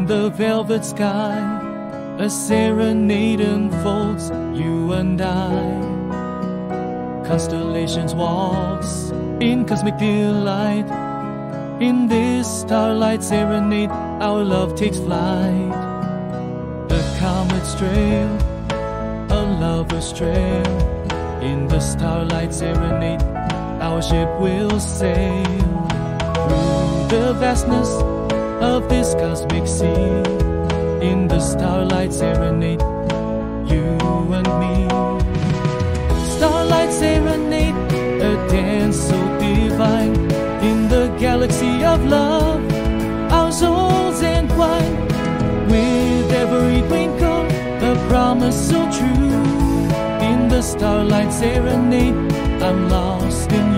the velvet sky, a serenade unfolds, you and I. Constellations walks in cosmic delight. In this starlight serenade, our love takes flight. A comet's trail, a lover's trail. In the starlight serenade, our ship will sail through the vastness of this cosmic sea. In the starlight serenade, you and me. Starlight serenade, a dance so divine. In the galaxy of love, our souls entwine. With every twinkle, a promise so true. In the starlight serenade, I'm lost in